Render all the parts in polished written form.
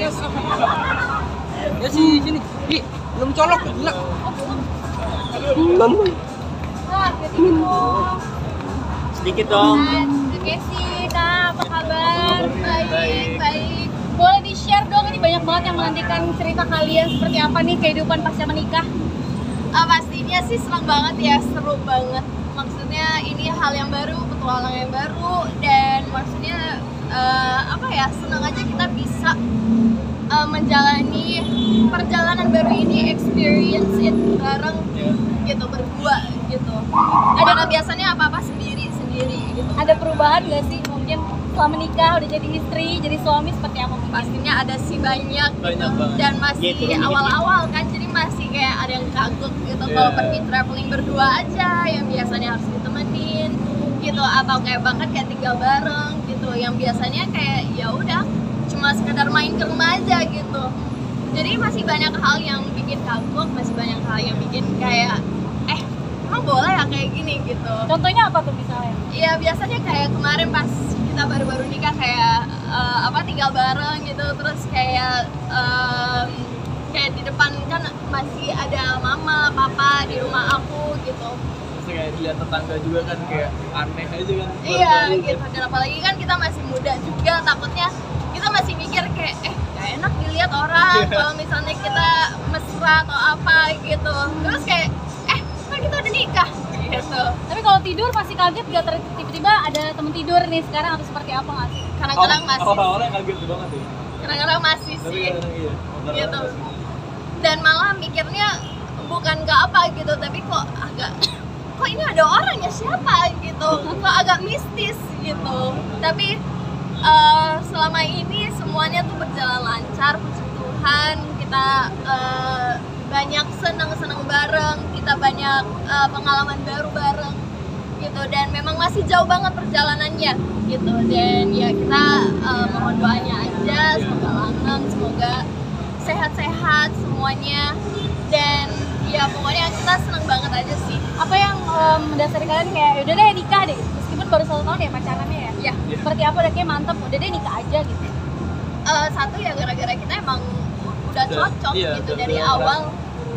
Ya sini. Ih, belum colok gila. Sedikit dong. Oke sih, Kak, apa kabar? Baik. Boleh di-share dong, ini banyak banget yang menantikan cerita kalian seperti apa nih kehidupan pasca menikah? Pastinya sih senang banget ya, seru banget. Maksudnya ini hal yang baru, petualangan yang baru, dan maksudnya senang aja kita bisa menjalani perjalanan baru ini, experience it bareng gitu, berdua gitu. Karena biasanya apa-apa sendiri gitu. Ada perubahan nggak sih mungkin setelah menikah udah jadi istri, jadi suami seperti apa mungkin? Pastinya ada sih banyak gitu. Banget. Dan masih Gitu, awal-awal kan, jadi masih kayak ada yang kagok gitu kalau pergi traveling berdua aja yang biasanya harus ditemenin gitu, atau kayak bahkan kayak tinggal bareng gitu yang biasanya kayak ya udah cuma sekedar main ke rumah aja gitu. Jadi masih banyak hal yang bikin kagok, masih banyak hal yang bikin kayak emang boleh ya kayak gini gitu. Contohnya apa tuh misalnya? Iya, biasanya kayak kemarin pas kita baru-baru nikah kayak tinggal bareng gitu, terus kayak di depan kan masih ada mama, papa di rumah aku gitu. Terus kayak lihat tetangga juga kan kayak aneh aja kan. Iya gitu, dan apalagi kan kita masih muda juga, takutnya kita masih mikir kayak gak enak dilihat orang kalau misalnya kita mesra atau apa gitu. Terus kayak kan kita udah nikah gitu. Tapi kalau tidur masih kaget gak tiba-tiba ada temen tidur nih sekarang atau seperti apa nggak sih? Kadang-kadang masih. Awal-awalnya kaget banget ya. Kadang-kadang masih Tapi sih. kadang iya. Gitu. Dan malah mikirnya bukan ke apa gitu, tapi kok ini ada orang ya, siapa gitu, kok agak mistis gitu. Tapi selama ini semuanya tuh berjalan lancar, puji Tuhan. Kita banyak seneng bareng, kita banyak pengalaman baru bareng gitu, dan memang masih jauh banget perjalanannya gitu. Dan ya kita mohon doanya aja, semoga langgeng, semoga sehat-sehat semuanya, dan ya pokoknya kita seneng banget aja sih. Apa yang mendasari kalian kayak udah deh nikah deh, meskipun baru 1 tahun ya pacarannya ya? Ya, Seperti apa udah kayak mantep, udah deh nikah aja gitu? satu ya gara-gara kita emang udah cocok iya, gitu udah dari ngerasa- awal.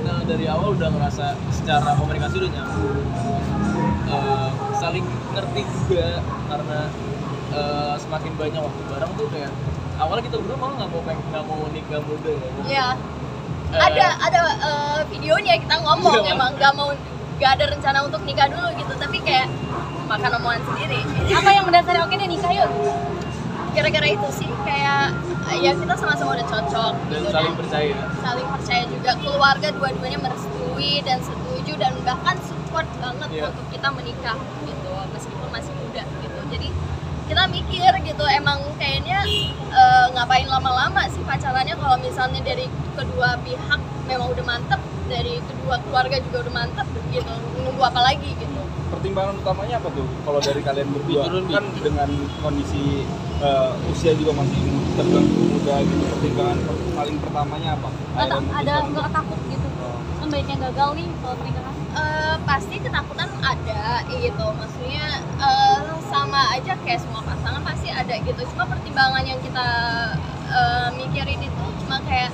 Nah, dari awal udah ngerasa secara komunikasi udah nyambung, saling ngerti juga, karena semakin banyak waktu bareng tuh kayak awalnya kita berdua malah nggak mau nikah muda ya. Iya. Ada videonya kita ngomong Iya, emang nggak ada rencana untuk nikah dulu gitu, tapi kayak makan omongan sendiri. Apa yang mendasari oke deh nikah yuk? Gara-gara itu sih kayak ya kita sama-sama udah cocok Dan gitu, saling dan percaya. saling percaya juga, keluarga dua-duanya merestui dan setuju dan bahkan support banget Iya. untuk kita menikah gitu meskipun masih muda gitu. Jadi kita mikir gitu, emang kayaknya ngapain lama-lama sih pacarannya kalau misalnya dari kedua pihak memang udah mantep, dari kedua keluarga juga udah mantep gitu, nunggu apa lagi gitu. Pertimbangan utamanya apa tuh kalau dari kalian berdua? Diturun, Kan dengan kondisi usia juga masih terbilang muda gitu, pertimbangan paling pertamanya apa? Ada nggak takut gitu? Kan banyak yang gagal nih soal pernikahan. Pasti ketakutan ada gitu, maksudnya sama aja kayak semua pasangan pasti ada gitu. Cuma pertimbangan yang kita mikirin itu cuma kayak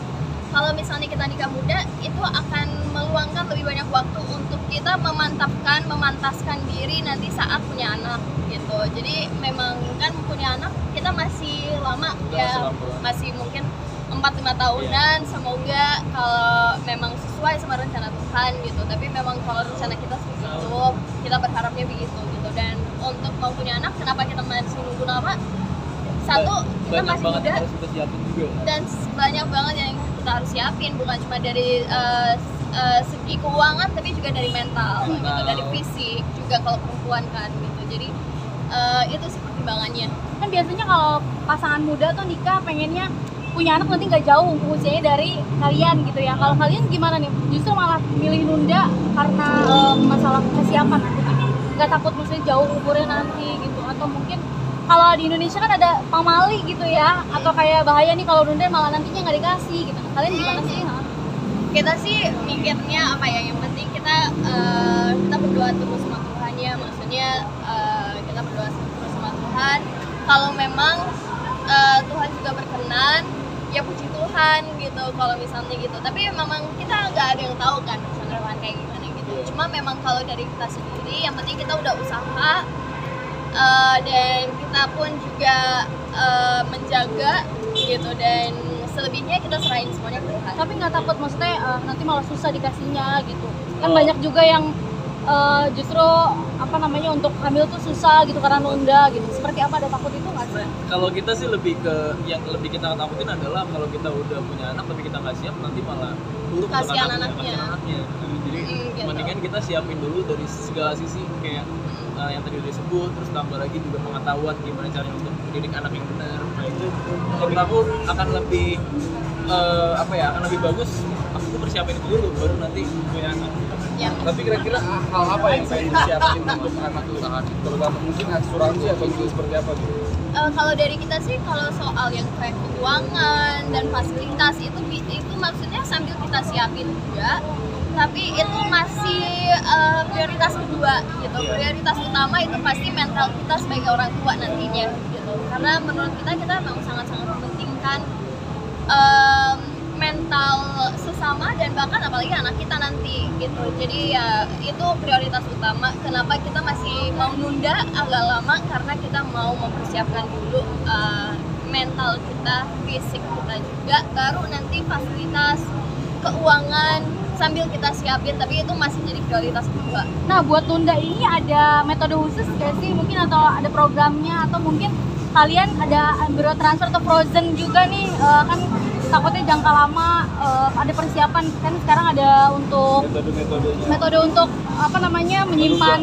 kalau misalnya kita nikah muda itu akan meluangkan lebih banyak waktu untuk kita memantaskan diri nanti saat punya anak gitu. Jadi memang kan punya anak kita masih lama ya, masih mungkin 4-5 tahunan. Semoga kalau memang sesuai sama rencana Tuhan gitu. Tapi memang kalau rencana kita segitu, kita berharapnya begitu gitu. Dan untuk mau punya anak, kenapa kita masih nunggu lama? Satu, kita Banyak masih banget muda, yang harus kita siapin juga. dan banyak banget yang kita harus siapin, bukan cuma dari segi keuangan tapi juga dari mental gitu, dari fisik juga kalau perempuan kan gitu. Jadi itu sih pertimbangannya. Kan biasanya kalau pasangan muda tuh nikah pengennya punya anak nanti nggak jauh usianya dari kalian gitu ya. Kalau kalian gimana nih? Justru malah milih nunda karena masalah kesiapan nanti, nggak takut maksudnya jauh umurnya nanti gitu, atau mungkin kalau di Indonesia kan ada pamali gitu ya, atau kayak bahaya nih kalau nunda malah nantinya nggak dikasih gitu. Kalian gimana sih? Kita sih mikirnya apa ya, yang penting kita berdoa terus sama Tuhan ya, maksudnya kita berdoa terus sama Tuhan. Kalau memang Tuhan juga berkenan ya puji Tuhan gitu kalau misalnya gitu. Tapi memang kita nggak ada yang tahu kan masa depan kayak gimana gitu. Cuma memang kalau dari kita sendiri yang penting kita udah usaha, dan kita pun juga menjaga gitu, dan selebihnya kita serahin semuanya ke Tuhan. Tapi nggak takut maksudnya nanti malah susah dikasihnya gitu? Kan banyak juga yang justru apa namanya untuk hamil tuh susah gitu karena nunda gitu. Seperti apa, ada takut itu nggak sih? Kalau kita sih lebih ke yang lebih kita takutin adalah kalau kita udah punya anak tapi kita nggak siap, nanti malah buruk untuk Kasihan anaknya. Jadi gitu. mendingan kita siapin dulu dari segala sisi, kayak yang tadi udah disebut, terus tambah lagi juga pengetahuan gimana caranya untuk mendidik anak yang benar. Nah itu menurut aku akan lebih akan lebih bagus aku persiapin itu dulu baru nanti punya anak. Ya. Tapi kira-kira hal apa yang saya disiapin untuk anak itu? Terutama mungkin asuransi atau mungkin seperti apa gitu? Kalau dari kita sih, kalau soal yang kayak keuangan dan fasilitas itu maksudnya sambil kita siapin juga, tapi itu masih prioritas kedua gitu. Prioritas utama itu pasti mental kita sebagai orang tua nantinya gitu. Karena menurut kita memang sangat-sangat mementingkan mental sesama dan bahkan apalagi anak kita nanti gitu. Jadi ya itu prioritas utama. Kenapa kita masih mau nunda agak lama, karena kita mau mempersiapkan dulu mental kita, fisik kita juga, baru nanti fasilitas, keuangan sambil kita siapin, tapi itu masih jadi prioritas kedua. Nah, buat tunda ini ada metode khusus nggak sih? Mungkin atau ada programnya, atau mungkin kalian ada biro transfer atau frozen juga nih, kan takutnya jangka lama, ada persiapan kan sekarang ada untuk metode untuk apa namanya menyimpan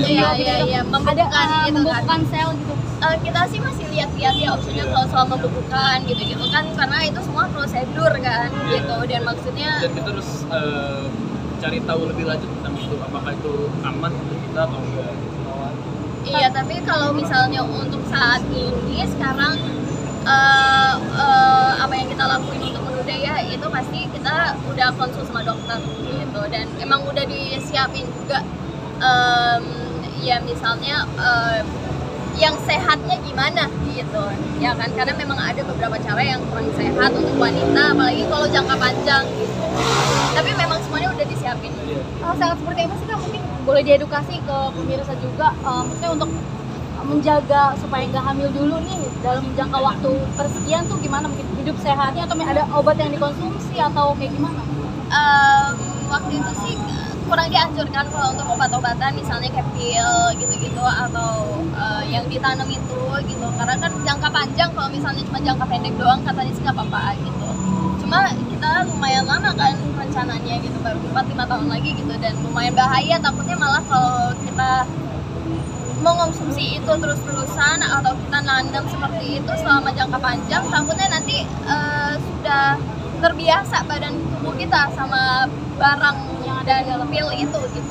Iya, membekukan sel gitu. Kita sih masih lihat-lihat ya opsinya kalau soal membekukan gitu kan, karena itu semua prosedur kan gitu, dan maksudnya Dan kita harus cari tahu lebih lanjut tentang itu, apakah itu aman untuk kita atau enggak. iya. Tapi kalau misalnya untuk saat ini sekarang apa yang kita lakuin untuk menunda ya itu pasti kita udah konsul sama dokter gitu, dan emang udah disiapin juga ya misalnya yang sehatnya gimana gitu ya kan, karena memang ada beberapa cara yang kurang sehat untuk wanita apalagi kalau jangka panjang gitu, tapi memang semuanya udah disiapin. Sangat seperti apa sih Kak? Mungkin boleh diedukasi ke pemirsa juga, maksudnya untuk menjaga supaya nggak hamil dulu nih dalam jangka waktu persekian tuh gimana, mungkin hidup sehatnya atau ada obat yang dikonsumsi atau kayak gimana? Waktu itu sih kurang dianjurkan kalau untuk obat-obatan misalnya kayak pil gitu-gitu atau yang ditanam itu gitu, karena kan jangka panjang, kalau misalnya cuma jangka pendek doang katanya sih nggak apa-apa gitu. Cuma kita lumayan lama kan rencananya gitu, baru 4-5 tahun lagi gitu, dan lumayan bahaya, takutnya malah kalau kita mau konsumsi itu terus-terusan atau kita nanam seperti itu selama jangka panjang, takutnya nanti sudah terbiasa badan tubuh kita sama barang yang ada dalam pil itu gitu.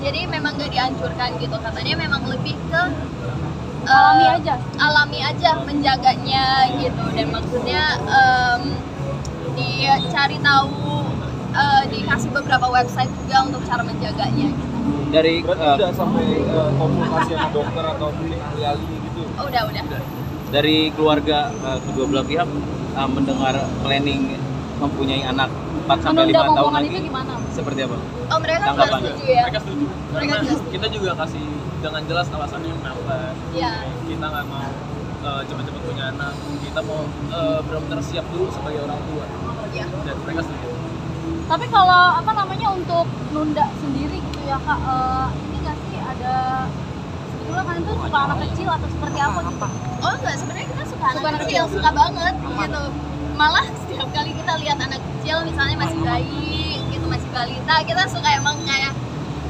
Jadi memang nggak dianjurkan gitu, katanya memang lebih ke alami aja menjaganya gitu, dan maksudnya dicari tahu, dikasih beberapa website juga untuk cara menjaganya gitu. Dari udah sampai konsultasi sama dokter atau mungkin ahli gitu? Udah. Dari keluarga kedua belah pihak mendengar planning mempunyai anak 4 sampai 5 tahun lagi itu gimana? seperti apa? Oh, mereka nggak Tanggapan. setuju ya? Mereka setuju. Karena kita juga kasih dengan jelas alasannya kenapa. Iya. Kita nggak mau cepet-cepet punya anak. Kita mau benar-benar siap dulu sebagai orang tua. Iya. Dan mereka setuju. Tapi kalau apa namanya untuk nunda sendiri gitu ya Kak, ini nggak sih ada sebetulnya kalian tuh suka anak kecil atau seperti apa gitu? Oh enggak, sebenarnya kita suka anak kecil, suka banget gitu. Malah setiap kali kita lihat anak kecil misalnya masih bayi gitu, masih balita, kita suka emang kayak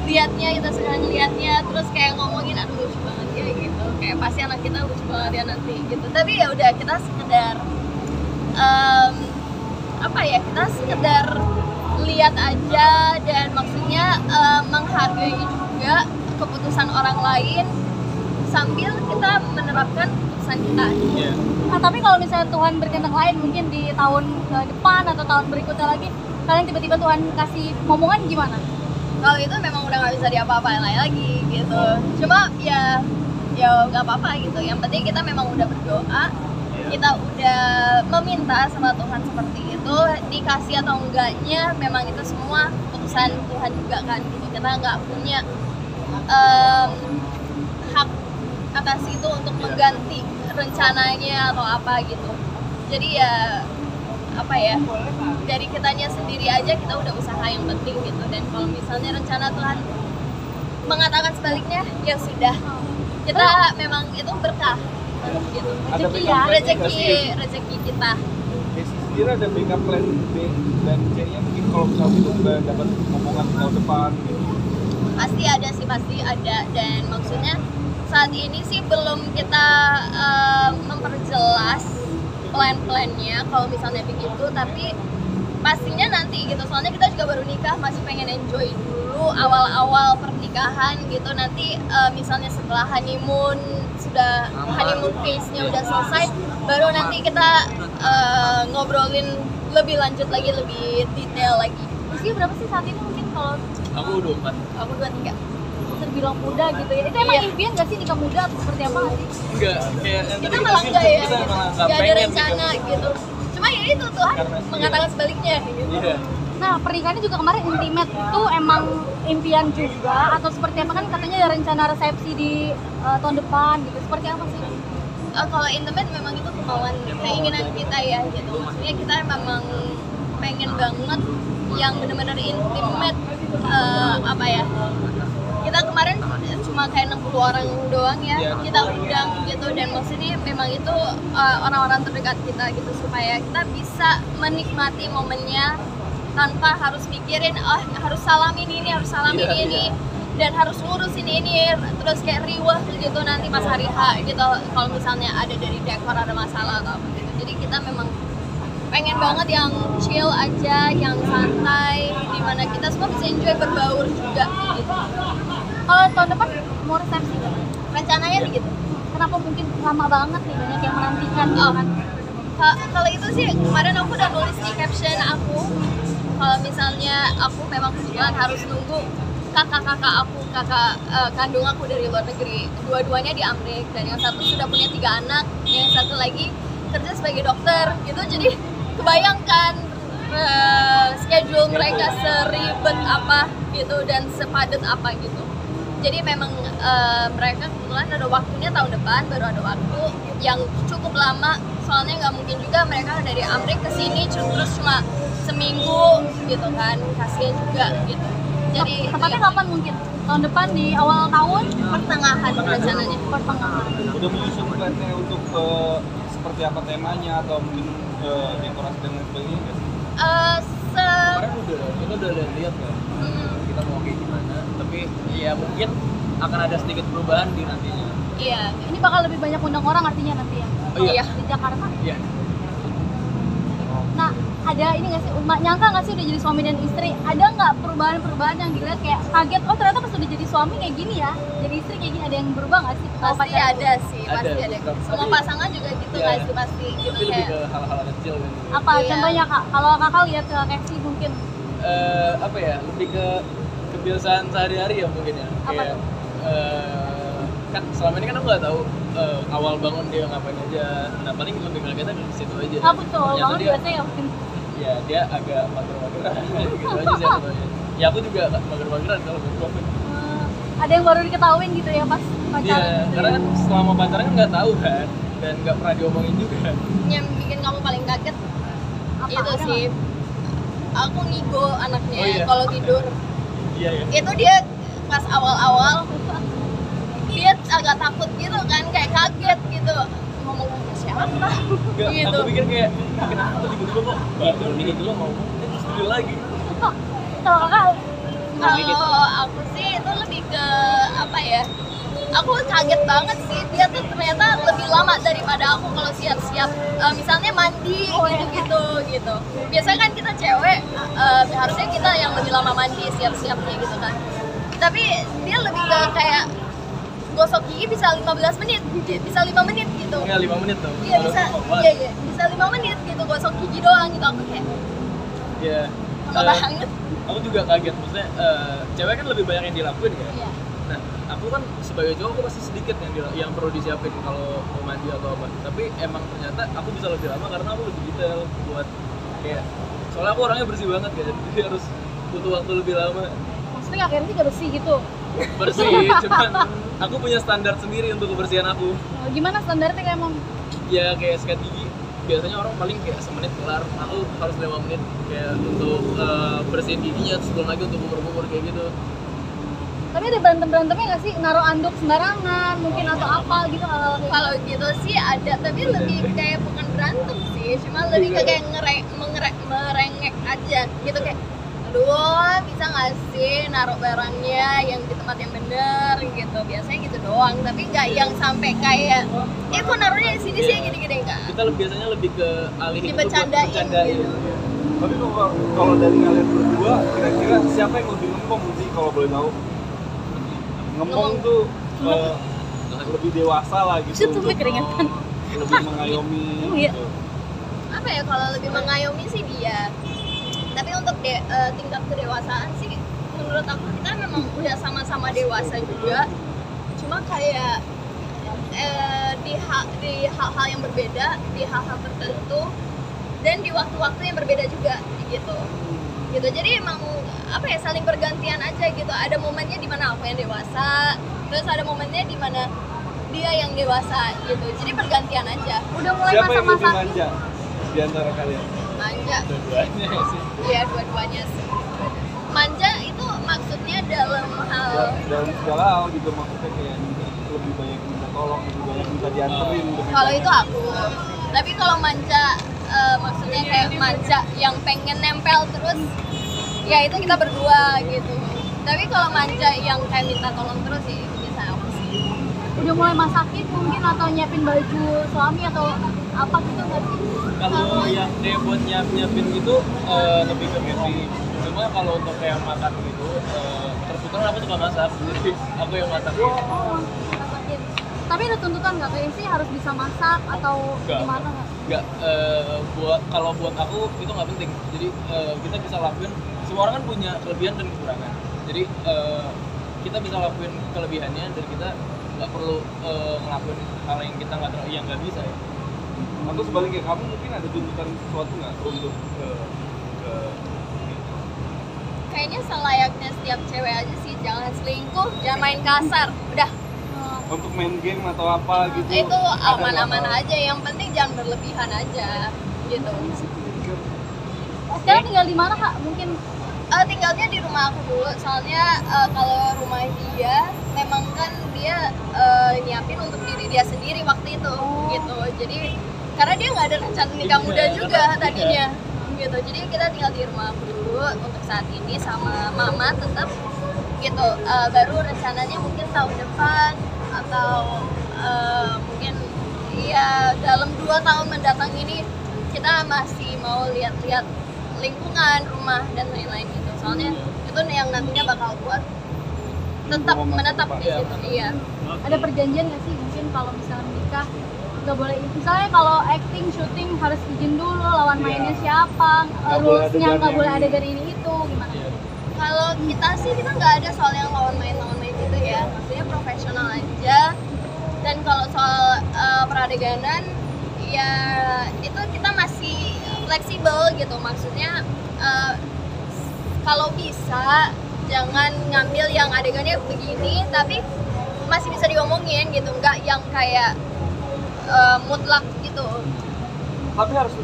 lihatnya, kita suka ngelihatnya, terus kayak ngomongin aduh lucu banget ya gitu, kayak pasti anak kita lucu banget ya nanti gitu. Tapi ya udah, kita sekedar kita sekedar lihat aja, dan maksudnya menghargai juga keputusan orang lain sambil kita menerapkan keputusan kita. Iya. Nah, tapi kalau misalnya Tuhan berkehendak lain, mungkin di tahun depan atau tahun berikutnya lagi, kalian tiba-tiba Tuhan kasih momongan gimana? Kalau itu memang udah nggak bisa diapa-apain lagi gitu. Cuma ya nggak apa-apa gitu. Yang penting kita memang udah berdoa kita udah meminta sama Tuhan seperti itu, dikasih atau enggaknya memang itu semua keputusan Tuhan juga kan gitu. Kita nggak punya hak atas itu untuk mengganti rencananya atau apa gitu. Jadi ya apa ya, dari kitanya sendiri aja kita udah usaha yang penting gitu. Dan kalau misalnya rencana Tuhan mengatakan sebaliknya, ya sudah, kita memang itu berkah gitu. Ada Rezeki backup ya, plan nggak sih? rezeki kita. Desi sendiri ada backup plan B dan C-nya mungkin kalau misalnya itu udah dapat omongan tahun depan gitu. Pasti ada sih, pasti ada. Dan maksudnya saat ini sih belum kita memperjelas plan-plannya kalau misalnya begitu, tapi pastinya nanti gitu. Soalnya kita juga baru nikah, masih pengen enjoy dulu awal-awal pernikahan gitu. Nanti misalnya setelah honeymoon, sudah honeymoon phase-nya udah selesai, baru nanti kita ngobrolin lebih lanjut lagi, lebih detail lagi. Usia berapa sih saat ini mungkin kalau Aku 24. Aku 23. terbilang muda gitu ya? Itu emang Iya. impian gak sih nikah muda atau seperti apa nggak sih? Enggak, kayak yang Kita tadi malah enggak ya, kita malah nggak nggak ada pengen rencana gitu. Cuma ya itu Tuhan Karena- mengatakan sebaliknya gitu. Iya. Nah, pernikahannya juga kemarin intimate itu emang impian juga atau seperti apa, kan katanya ada rencana resepsi di tahun depan gitu. Seperti apa sih? Kalau intimate memang itu kemauan, keinginan kita ya gitu. Maksudnya kita memang pengen banget yang benar-benar intimate, apa ya, kita kemarin cuma kayak 60 orang doang ya, Iya, kita undang gitu. Dan maksudnya memang itu orang-orang terdekat kita gitu, supaya kita bisa menikmati momennya tanpa harus mikirin harus salamin ini, harus salamin Iya, ini, dan harus ngurusin ini, terus kayak riwah gitu nanti pas hari H gitu kalau misalnya ada dari dekor ada masalah atau apa gitu. Jadi kita memang pengen banget yang chill aja, yang santai, dimana kita semua bisa enjoy berbaur juga gitu. Kalau tahun depan mau resepsi nggak? Rencananya begitu. Kenapa mungkin lama banget nih, banyak yang menantikan gitu kan? Kalau itu sih kemarin aku udah nulis di caption aku, kalau misalnya aku memang kebetulan harus nunggu kakak-kakak aku, kakak kandung aku dari luar negeri, dua-duanya di Amerika, dan yang satu sudah punya 3 anak, yang satu lagi kerja sebagai dokter gitu. Jadi kebayangkan schedule mereka seribet apa gitu dan sepadat apa gitu. Jadi memang mereka kebetulan ada waktunya tahun depan, baru ada waktu yang cukup lama. Soalnya nggak mungkin juga mereka dari Amerika ke sini terus cuma seminggu gitu kan, kasihan juga gitu. Jadi Tepatnya kapan mungkin? Tahun depan di awal tahun? pertengahan rencananya. Pertengahan. Udah menyusun plannya untuk seperti apa temanya atau mungkin dekorasi dan lain sebagainya nggak sih? Kemarin kita udah lihat kan kita mau kayak gimana, tapi ya mungkin akan ada sedikit perubahan di nantinya. Iya. Ini bakal lebih banyak undang orang artinya nanti ya? Oh iya. Di Jakarta. Iya. Nah, ada ini nggak sih, nyangka nggak sih udah jadi suami dan istri? Ada nggak perubahan-perubahan yang dilihat kayak kaget, oh ternyata pas udah jadi suami kayak gini ya, jadi istri kayak gini, ada yang berubah nggak sih? Kalau Pasti pacaran? ada sih, pasti Ada, ada. tapi- Semua pasangan juga gitu Iya. nggak sih, pasti gitu Tapi lebih kayak. ke hal-hal kecil kan. Apa Iya. contohnya kak? Kalau kakak lihat ke Keksi mungkin Apa ya, lebih ke kebiasaan sehari-hari ya mungkin ya. Apa Kayak tuh? kan selama ini kan aku nggak tahu awal bangun dia ngapain aja. Nah paling lebih kagetnya ke situ aja. apa tuh? Ternyata Bangun dia, biasanya ya mungkin. ya dia agak mager-mageran gitu aja sih aku tanya. Ya aku juga mager-mageran kalau berdua. Ada yang baru diketahuin gitu ya pas pacaran Iya, gitu karena ya? kan selama pacaran kan nggak tahu kan, dan nggak pernah diomongin juga. Yang bikin kamu paling kaget Apa? itu Ada sih, aku ngigo anaknya Oh, iya. kalau tidur. Iya ya. Itu dia pas awal-awal dia agak takut gitu kan, kayak kaget gitu, ngomong ke siapa Nggak, gitu. aku pikir kayak kenapa tiba-tiba kok baru ini dulu mau terus tidur lagi. Oh, kalau kakak Kalau aku sih itu lebih ke apa ya, aku kaget banget sih, dia tuh ternyata lebih lama daripada aku kalau siap-siap. Misalnya mandi gitu. Biasanya kan kita cewek harusnya kita yang lebih lama mandi siap-siapnya gitu kan. Tapi dia lebih ke kayak gosok gigi bisa 15 menit, bisa 5 menit gitu. Ya 5 menit tuh. Iya bisa, iya bisa 5 menit gitu gosok gigi doang gitu. Aku kayak Iya. lama banget. Aku juga kaget, maksudnya cewek kan lebih banyak yang dilakuin kan. Iya. Nah aku kan sebagai cowok aku pasti sedikit yang perlu disiapin kalau mau mandi atau apa. Tapi emang ternyata aku bisa lebih lama karena aku lebih detail buat kayak, soalnya aku orangnya bersih banget ya, jadi harus butuh waktu lebih lama. Maksudnya akhirnya juga bersih gitu. Bersih, cuman aku punya standar sendiri untuk kebersihan aku. Gimana standarnya kayak emang? Ya kayak sikat gigi, biasanya orang paling kayak semenit kelar, aku harus 5 menit kayak untuk bersihin giginya, terus belum lagi untuk kumur-kumur kayak gitu. Tapi ada berantem-berantemnya nggak sih? Naruh anduk sembarangan mungkin atau apa gitu hal-hal kayak Kalau gitu sih ada, tapi lebih kayak bukan berantem sih, cuma lebih ke kayak merengek aja gitu, kayak aduh bisa nggak sih naruh barangnya yang di tempat yang bener gitu, biasanya gitu doang, tapi nggak yang sampai kayak kok naruhnya di sini sih gini-gini enggak. Kita biasanya lebih ke alihin itu buat Dibercandain bercandain. gitu. Tapi kalau dari kalian berdua, kira-kira siapa yang lebih ngempong sih kalau boleh tahu? Ngempong tuh lebih dewasa lah gitu, Itu tuh keringetan. lebih mengayomi Iya. gitu. Apa ya, kalau lebih mengayomi sih dia, tapi untuk tingkat kedewasaan sih menurut aku kita memang udah sama-sama dewasa juga, cuma kayak di hal-hal yang berbeda, di hal-hal tertentu, dan di waktu-waktu yang berbeda juga gitu. Jadi emang apa ya, saling bergantian aja gitu. Ada momennya di mana aku yang dewasa, terus ada momennya di mana dia yang dewasa gitu. Jadi bergantian aja. Udah mulai Siapa yang lebih masa-masa manja di antara kalian? Manja. Dua-duanya sih. Iya, dua-duanya sih. Manja itu maksudnya dalam hal Dalam segala hal gitu, maksudnya kayak lebih banyak minta tolong, lebih banyak minta dianterin, lebih kalau banyak- itu aku. Tapi kalau manja maksudnya kayak manja yang pengen nempel terus, ya itu kita berdua gitu. Tapi kalau manja yang kayak minta tolong terus sih itu bisa aku sih. udah mulai masakin mungkin atau nyiapin baju suami atau apa gitu nggak sih? Kalau yang kayak buat nyiapin gitu lebih ke Gaby. Cuma kalau untuk kayak makan gitu, terputar aku suka masak, jadi aku yang masak. Oh, masakin. Tapi ada tuntutan nggak kayak sih harus bisa masak atau Nggak. gimana nggak? Nggak, kalau buat aku itu nggak penting. Jadi kita bisa lakuin, semua orang kan punya kelebihan dan kekurangan. Jadi kita bisa lakuin kelebihannya dan kita nggak perlu ngelakuin hal yang kita nggak bisa ya. Atau sebaliknya, kamu mungkin ada tuntutan sesuatu nggak untuk ke Kayaknya selayaknya setiap cewek aja sih, jangan selingkuh, jangan main kasar. Udah, untuk main game atau apa gitu? itu ada aman-aman nggak? aja, yang penting jangan berlebihan aja gitu. Sekarang tinggal di mana kak? Mungkin Tinggalnya di rumah aku dulu, soalnya kalau rumah dia memang kan dia nyiapin untuk diri dia sendiri waktu itu gitu. Jadi karena dia nggak ada rencana nikah muda juga tadinya gitu, jadi kita tinggal di rumah aku dulu untuk saat ini sama mama tetap gitu. Baru rencananya mungkin tahun depan atau mungkin ya dalam 2 tahun mendatang ini kita masih mau lihat-lihat lingkungan rumah dan lain-lain gitu, soalnya itu yang nantinya bakal buat tetap menetap di situ. Iya. ada perjanjian nggak sih mungkin kalau misalnya nikah nggak boleh, misalnya kalau acting syuting harus izin dulu lawan mainnya siapa, Nggak boleh rulesnya adegan nggak boleh yang- adegan ini itu gimana? Kalau kita sih kita nggak ada soal yang lawan main gitu ya, maksudnya profesional aja. Dan kalau soal peradeganan ya itu kita masih fleksibel gitu, maksudnya kalau bisa jangan ngambil yang adegannya begini tapi masih bisa diomongin gitu, nggak yang kayak mutlak gitu. Tapi harus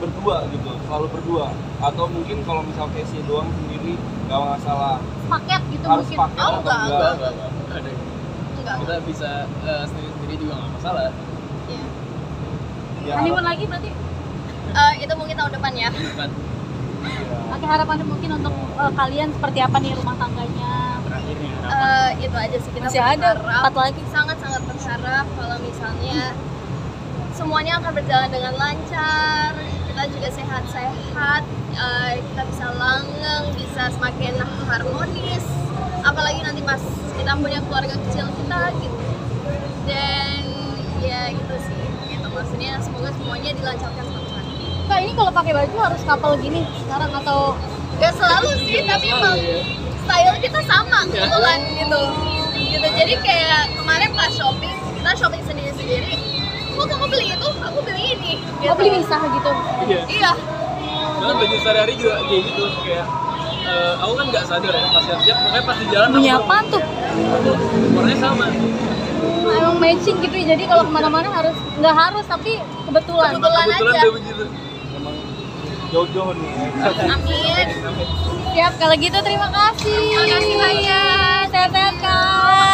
berdua gitu, selalu berdua. Atau mungkin kalau misal Casey doang sendiri nggak masalah. Paket gitu Harus mungkin. paket Oh, atau enggak. enggak? Ada. Enggak. Kita bisa sendiri-sendiri juga nggak masalah. Iya. Ya, Honeymoon lagi berarti? Itu mungkin tahun depan ya. Kan Oke, harapannya mungkin untuk kalian seperti apa nih rumah tangganya? Itu aja sih, kita Masih ada berharap, 4 lagi. sangat-sangat berharap kalau misalnya semuanya akan berjalan dengan lancar, kita juga sehat-sehat, kita bisa langgeng, bisa semakin harmonis, apalagi nanti pas kita punya keluarga kecil kita gitu. Dan ya gitu sih, gitu maksudnya semoga semuanya dilancarkan suatu hari. Kak, ini kalau pakai baju harus couple gini sekarang atau Gak selalu sih, tapi emang style kita sama kebetulan gitu. gitu. Jadi kayak kemarin pas shopping, kita shopping sendiri-sendiri. Kok kamu beli itu, aku beli ini gitu. Oh, beli misah gitu. Iya. Karena baju sehari-hari juga kayak gitu, kayak aku kan nggak sadar ya pas siap-siap, makanya pas di jalan Punya aku apaan tuh? warnanya sama. Nah, emang matching gitu ya, jadi kalau kemana-mana harus, nggak harus tapi kebetulan. Kebetulan Kebetulan aja. udah begitu. Emang jodoh nih. Amin. Siap, kalau gitu terima kasih. Terima kasih banyak. Sehat-sehat Kak.